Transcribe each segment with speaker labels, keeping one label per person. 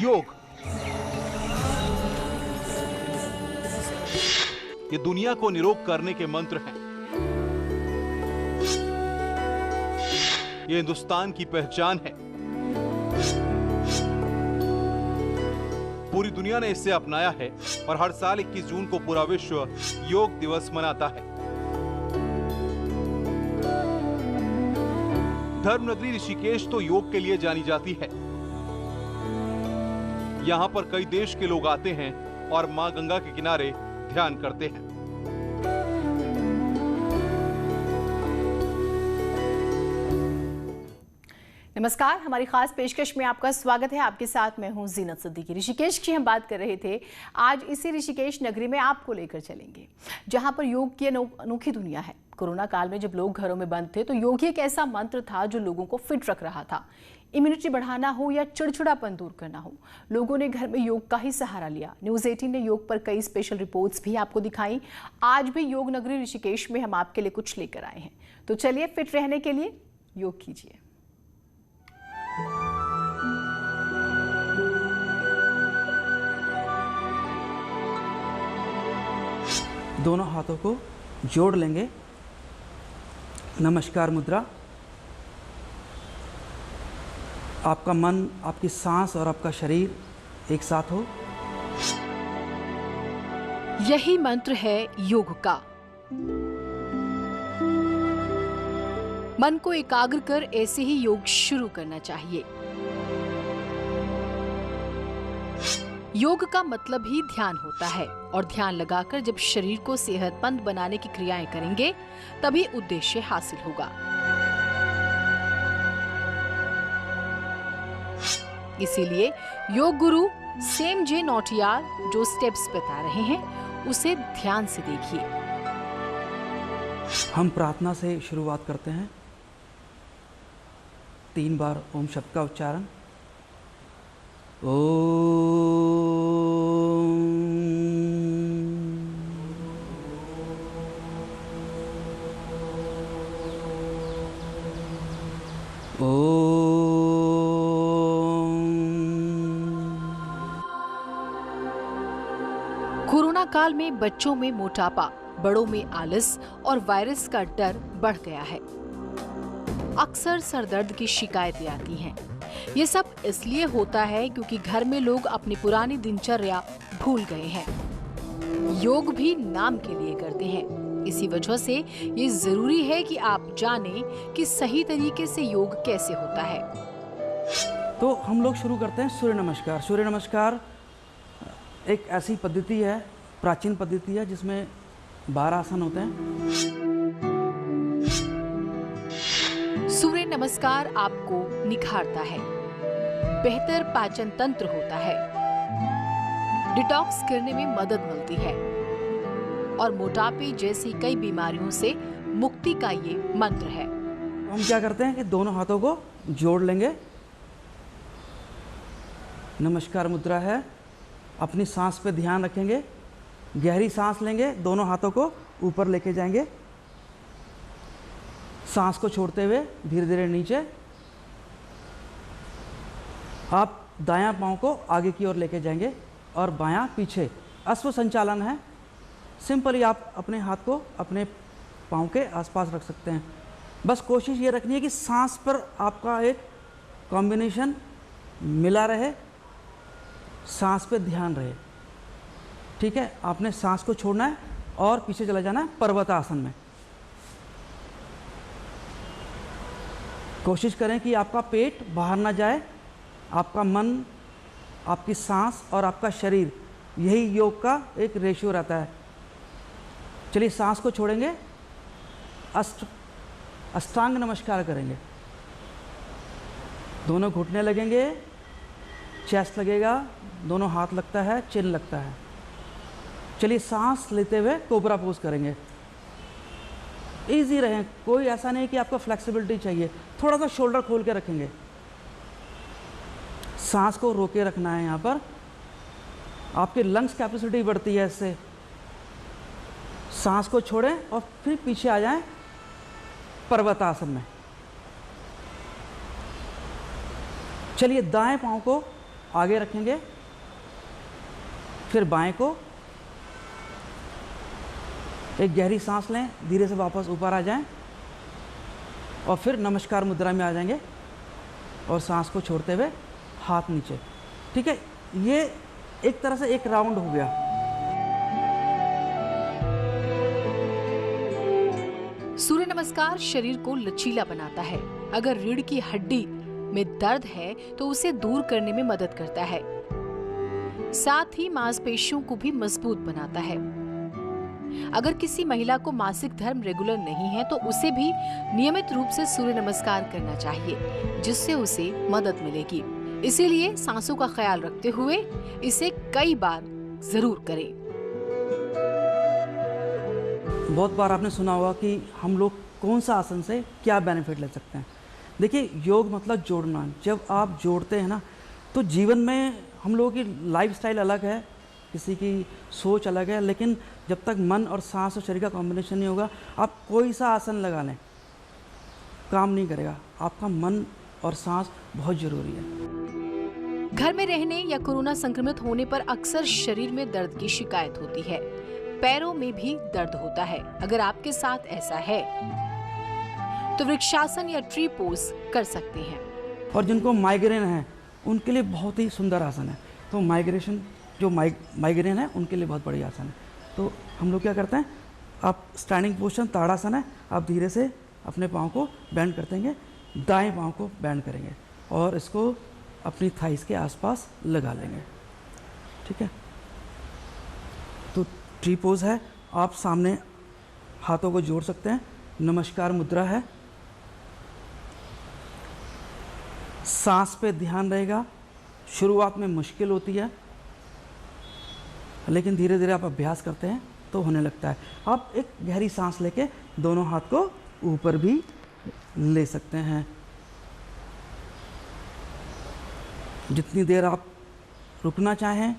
Speaker 1: योग। ये दुनिया को निरोग करने के मंत्र हैं। ये हिंदुस्तान की पहचान है। पूरी दुनिया ने इसे अपनाया है और हर साल 21 जून को पूरा विश्व योग दिवस मनाता है। धर्मनगरी ऋषिकेश तो योग के लिए जानी जाती है। यहां पर कई देश के लोग आते हैं और मां गंगा के किनारे ध्यान करते हैं।
Speaker 2: नमस्कार, हमारी खास पेशकश में आपका स्वागत है। आपके साथ मैं हूं जीनत सिद्दीकी। ऋषिकेश की हम बात कर रहे थे। आज इसी ऋषिकेश नगरी में आपको लेकर चलेंगे, जहां पर योग की अनोखी दुनिया है। कोरोना काल में जब लोग घरों में बंद थे तो योग ही एक ऐसा मंत्र था जो लोगों को फिट रख रहा था। इम्यूनिटी बढ़ाना हो या चिड़चिड़ापन दूर करना हो, लोगों ने घर में योग का ही सहारा लिया। न्यूज़ 18 ने योग पर कई स्पेशल रिपोर्ट्स भी आपको दिखाई। आज भी योग नगरी ऋषिकेश में हम आपके लिए कुछ लेकर आए हैं। तो चलिए, फिट रहने के लिए योग कीजिए।
Speaker 3: दोनों हाथों को जोड़ लेंगे, नमस्कार मुद्रा। आपका मन, आपकी सांस और आपका शरीर एक साथ हो।
Speaker 2: यही मंत्र है योग का। मन को एकाग्र कर ऐसे ही योग शुरू करना चाहिए। योग का मतलब ही ध्यान होता है और ध्यान लगाकर जब शरीर को सेहतमंद बनाने की क्रियाएं करेंगे तभी उद्देश्य हासिल होगा। इसीलिए योग गुरु सेम जे नौटियाल जो स्टेप्स बता रहे हैं उसे ध्यान से देखिए।
Speaker 3: हम प्रार्थना से शुरुआत करते हैं। 3 बार ओम शब्द का उच्चारण।
Speaker 2: कोरोना काल में बच्चों में मोटापा, बड़ों में आलस और वायरस का डर बढ़ गया है। अक्सर सरदर्द की शिकायतें आती हैं। ये सब इसलिए होता है क्योंकि घर में लोग अपनी पुरानी दिनचर्या भूल गए हैं। योग भी नाम के लिए करते हैं। इसी वजह से ये जरूरी है कि आप जानें कि सही तरीके से योग कैसे होता है।
Speaker 3: तो हम लोग शुरू करते हैं सूर्य नमस्कार। सूर्य नमस्कार एक ऐसी पद्धति है, प्राचीन पद्धति है, जिसमें 12 आसन होते हैं।
Speaker 2: सूर्य नमस्कार आपको निखारता है, बेहतर पाचन तंत्र होता है, डिटॉक्स करने में मदद मिलती है और मोटापे जैसी कई बीमारियों से मुक्ति का ये मंत्र है।
Speaker 3: हम क्या करते हैं कि दोनों हाथों को जोड़ लेंगे, नमस्कार मुद्रा है। अपनी सांस पे ध्यान रखेंगे, गहरी सांस लेंगे, दोनों हाथों को ऊपर लेके जाएंगे, सांस को छोड़ते हुए धीरे धीरे नीचे। आप दायां पांव को आगे की ओर लेके जाएंगे और बायां पीछे। अश्व संचालन है। सिंपली आप अपने हाथ को अपने पांव के आसपास रख सकते हैं। बस कोशिश ये रखनी है कि सांस पर आपका एक कॉम्बिनेशन मिला रहे, सांस पे ध्यान रहे। ठीक है, आपने सांस को छोड़ना है और पीछे चला जाना है पर्वतासन में। कोशिश करें कि आपका पेट बाहर ना जाए, आपका मन, आपकी सांस और आपका शरीर, यही योग का एक रेशियो रहता है। चलिए सांस को छोड़ेंगे, अष्टांग नमस्कार करेंगे। दोनों घुटने लगेंगे, चेस्ट लगेगा, दोनों हाथ लगता है, चिन लगता है। चलिए सांस लेते हुए कोबरा पोज करेंगे। इजी रहें, कोई ऐसा नहीं कि आपको फ्लेक्सिबिलिटी चाहिए। थोड़ा सा शोल्डर खोल के रखेंगे, सांस को रोके रखना है। यहाँ पर आपकी लंग्स कैपेसिटी बढ़ती है इससे। सांस को छोड़ें और फिर पीछे आ जाएं पर्वतासन में। चलिए दाएं पांव को आगे रखेंगे, फिर बाएं को, एक गहरी सांस लें, धीरे से वापस ऊपर आ जाएं और फिर नमस्कार मुद्रा में आ जाएंगे और सांस को छोड़ते हुए हाथ नीचे। ठीक है, ये एक तरह से एक राउंड हो गया।
Speaker 2: सूर्य नमस्कार शरीर को लचीला बनाता है। अगर रीढ़ की हड्डी में दर्द है तो उसे दूर करने में मदद करता है। साथ ही मांसपेशियों को भी मजबूत बनाता है। अगर किसी महिला को मासिक धर्म रेगुलर नहीं है तो उसे भी नियमित रूप से सूर्य नमस्कार करना चाहिए, जिससे उसे मदद मिलेगी। इसीलिए सांसों का ख्याल रखते हुए इसे कई बार जरूर करें।
Speaker 3: बहुत बार आपने सुना होगा कि हम लोग कौन सा आसन से क्या बेनिफिट ले सकते हैं। देखिए, योग मतलब जोड़ना। जब आप जोड़ते हैं ना, तो जीवन में हम लोगों की लाइफस्टाइल अलग है, किसी की सोच अलग है, लेकिन जब तक मन और सांस और शरीर का कॉम्बिनेशन नहीं होगा, आप कोई सा आसन लगा लें, काम नहीं करेगा। आपका मन और सांस बहुत ज़रूरी है।
Speaker 2: घर में रहने या कोरोना संक्रमित होने पर अक्सर शरीर में दर्द की शिकायत होती है। पैरों में भी दर्द होता है। अगर आपके साथ ऐसा है तो वृक्षासन या ट्री पोज कर सकते हैं।
Speaker 3: और जिनको माइग्रेन है उनके लिए बहुत ही सुंदर आसन है। तो माइग्रेन है उनके लिए बहुत बढ़िया आसन है। तो हम लोग क्या करते हैं, आप स्टैंडिंग पोजीशन ताड़ासन है, आप धीरे से अपने पाँव को बेंड कर देंगे, दाएं पाँव को बेंड करेंगे और इसको अपनी थाइस के आसपास लगा लेंगे। ठीक है, तो ट्री पोज है, आप सामने हाथों को जोड़ सकते हैं। नमस्कार मुद्रा है, सांस पे ध्यान रहेगा। शुरुआत में मुश्किल होती है, लेकिन धीरे धीरे आप अभ्यास करते हैं तो होने लगता है। आप एक गहरी सांस लेके दोनों हाथ को ऊपर भी ले सकते हैं। जितनी देर आप रुकना चाहें।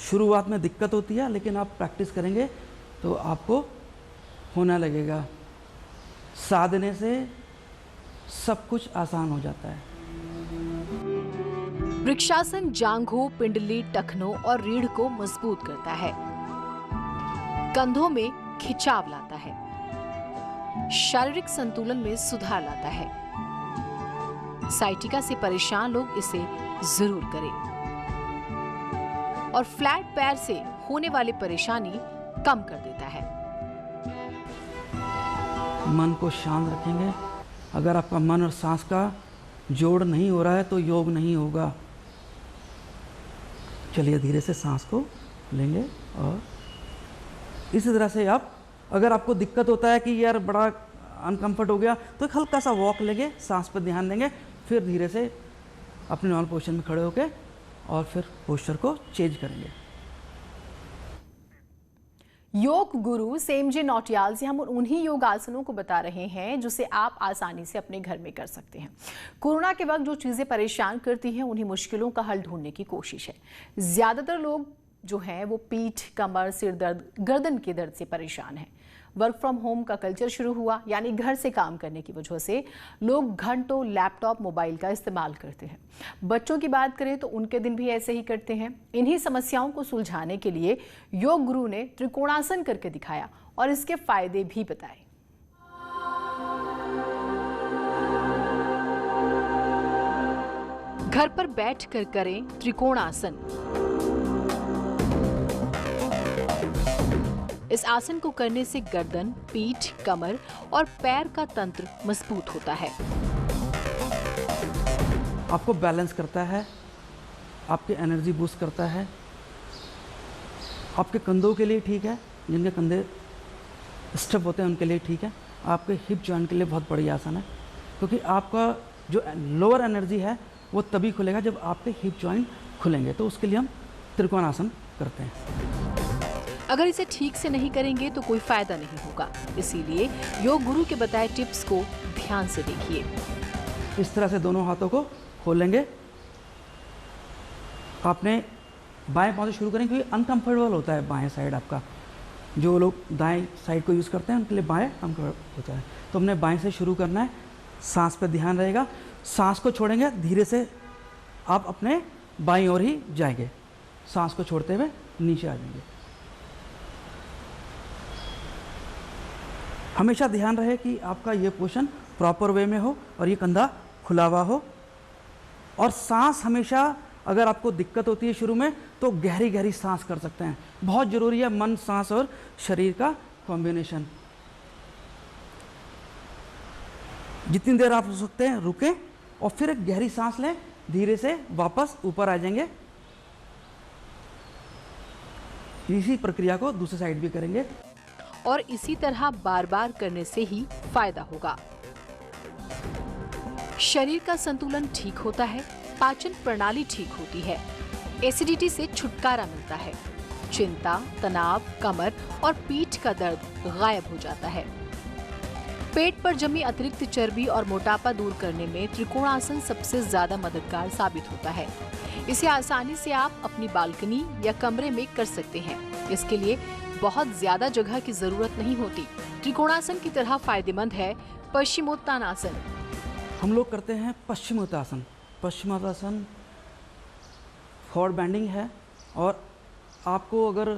Speaker 3: शुरुआत में दिक्कत होती है, लेकिन आप प्रैक्टिस करेंगे तो आपको होने लगेगा। साधने से सब कुछ आसान हो जाता है।
Speaker 2: वृक्षासन जांघों, पिंडली, टखनों और रीढ़ को मजबूत करता है। कंधों में खिंचाव लाता है। शारीरिक संतुलन में सुधार लाता है। साइटिका से परेशान लोग इसे जरूर करें और फ्लैट पैर से होने वाली परेशानी कम कर देता है।
Speaker 3: मन को शांत रखेंगे। अगर आपका मन और सांस का जोड़ नहीं हो रहा है तो योग नहीं होगा। चलिए धीरे से सांस को लेंगे और इसी तरह से आप, अगर आपको दिक्कत होता है कि यार बड़ा अनकंफर्ट हो गया, तो एक हल्का सा वॉक लेंगे, सांस पर ध्यान देंगे, फिर धीरे से अपने नॉर्मल पोजीशन में खड़े होकर और फिर पोस्चर को चेंज करेंगे।
Speaker 2: योग गुरु सेमजे नौटियाल से हम उन्हीं योग आसनों को बता रहे हैं जिसे आप आसानी से अपने घर में कर सकते हैं। कोरोना के वक्त जो चीजें परेशान करती हैं, उन्हीं मुश्किलों का हल ढूंढने की कोशिश है। ज्यादातर लोग जो हैं वो पीठ, कमर, सिर दर्द, गर्दन के दर्द से परेशान हैं। वर्क फ्रॉम होम का कल्चर शुरू हुआ, यानी घर से काम करने की वजह से लोग घंटों लैपटॉप, मोबाइल का इस्तेमाल करते हैं। बच्चों की बात करें तो उनके दिन भी ऐसे ही करते हैं। इन्हीं समस्याओं को सुलझाने के लिए योग गुरु ने त्रिकोणासन करके दिखाया और इसके फायदे भी बताए। घर पर बैठकर करें त्रिकोणासन। इस आसन को करने से गर्दन, पीठ, कमर और पैर का तंत्र मजबूत होता है।
Speaker 3: आपको बैलेंस करता है, आपकी एनर्जी बूस्ट करता है, आपके कंधों के लिए ठीक है, जिनके कंधे स्टिफ होते हैं उनके लिए ठीक है। आपके हिप जॉइंट के लिए बहुत बढ़िया आसन है, क्योंकि आपका जो लोअर एनर्जी है वो तभी खुलेगा जब आपके हिप जॉइंट खुलेंगे। तो उसके लिए हम त्रिकोणासन करते हैं।
Speaker 2: अगर इसे ठीक से नहीं करेंगे तो कोई फायदा नहीं होगा। इसीलिए योग गुरु के बताए टिप्स को ध्यान से देखिए।
Speaker 3: इस तरह से दोनों हाथों को खोलेंगे। आपने बाएं पाँव से शुरू करेंगे, क्योंकि अनकंफर्टेबल होता है बाएं साइड आपका। जो लोग दाएं साइड को यूज़ करते हैं उनके लिए बाएं अनकंफर्टेबल होता है। तो हमने बाएं से शुरू करना है। सांस पर ध्यान रहेगा। सांस को छोड़ेंगे, धीरे से आप अपने बाईं ओर ही जाएंगे, सांस को छोड़ते हुए नीचे आ जाएंगे। हमेशा ध्यान रहे कि आपका ये पोजीशन प्रॉपर वे में हो और ये कंधा खुला हुआ हो। और सांस हमेशा, अगर आपको दिक्कत होती है शुरू में, तो गहरी गहरी सांस कर सकते हैं। बहुत ज़रूरी है मन, सांस और शरीर का कॉम्बिनेशन। जितनी देर आप रुक सकते हैं रुकें और फिर एक गहरी सांस लें, धीरे से वापस ऊपर आ जाएंगे। इसी प्रक्रिया को दूसरी साइड भी करेंगे
Speaker 2: और इसी तरह बार बार करने से ही फायदा होगा। शरीर का संतुलन ठीक होता है, पाचन प्रणाली ठीक होती है, एसिडिटी से छुटकारा मिलता है, चिंता, तनाव, कमर और पीठ का दर्द गायब हो जाता है। पेट पर जमी अतिरिक्त चर्बी और मोटापा दूर करने में त्रिकोणासन सबसे ज्यादा मददगार साबित होता है। इसे आसानी से आप अपनी बालकनी या कमरे में कर सकते हैं। इसके लिए बहुत ज्यादा जगह की जरूरत नहीं होती। त्रिकोणासन की तरह फायदेमंद है पश्चिमोत्तानासन।
Speaker 3: हम लोग करते हैं पश्चिमोत्तानासन। पश्चिमोत्तानासन फॉरवर्ड बेंडिंग है और आपको अगर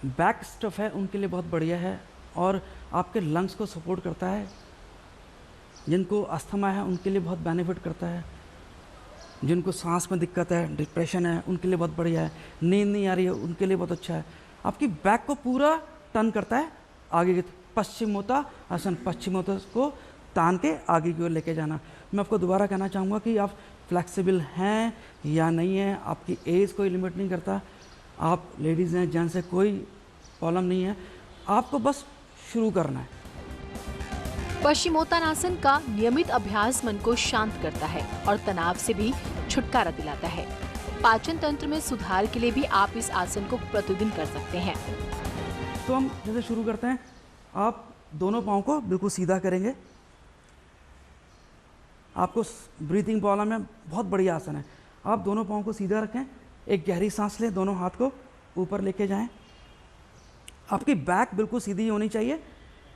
Speaker 3: बैक स्टफ है उनके लिए बहुत बढ़िया है और आपके लंग्स को सपोर्ट करता है। जिनको अस्थमा है उनके लिए बहुत बेनिफिट करता है। जिनको सांस में दिक्कत है, डिप्रेशन है, उनके लिए बहुत बढ़िया है। नींद नहीं आ रही है उनके लिए बहुत अच्छा है। आपकी बैक को पूरा टर्न करता है आगे की। पश्चिमोत्तानासन, पश्चिमोत्तानासन को तान के आगे की ओर लेके जाना। मैं आपको दोबारा कहना चाहूँगा कि आप फ्लेक्सिबल हैं या नहीं हैं, आपकी एज कोई लिमिट नहीं करता। आप लेडीज़ हैं, जेंट्स हैं, कोई प्रॉब्लम नहीं है। आपको बस शुरू करना है।
Speaker 2: पश्चिमोत्तानासन का नियमित अभ्यास मन को शांत करता है और तनाव से भी छुटकारा दिलाता है। पाचन तंत्र में सुधार के लिए भी आप इस आसन को प्रतिदिन कर सकते हैं।
Speaker 3: तो हम जैसे शुरू करते हैं, आप दोनों पाँव को बिल्कुल सीधा करेंगे। आपको ब्रीथिंग प्रॉब्लम है, बहुत बढ़िया आसन है। आप दोनों पाँव को सीधा रखें, एक गहरी सांस लें, दोनों हाथ को ऊपर लेके जाएं। आपकी बैक बिल्कुल सीधी होनी चाहिए,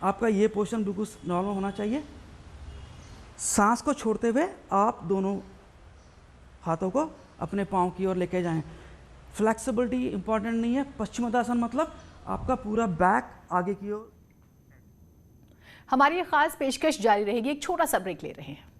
Speaker 3: आपका ये पोजीशन बिल्कुल नॉर्मल होना चाहिए। सांस को छोड़ते हुए आप दोनों हाथों को अपने पाँव की ओर लेके जाएं। फ्लेक्सिबिलिटी इंपॉर्टेंट नहीं है। पश्चिमोत्तानासन मतलब आपका पूरा बैक आगे की ओर।
Speaker 2: हमारी ये खास पेशकश जारी रहेगी। एक छोटा सा ब्रेक ले रहे हैं।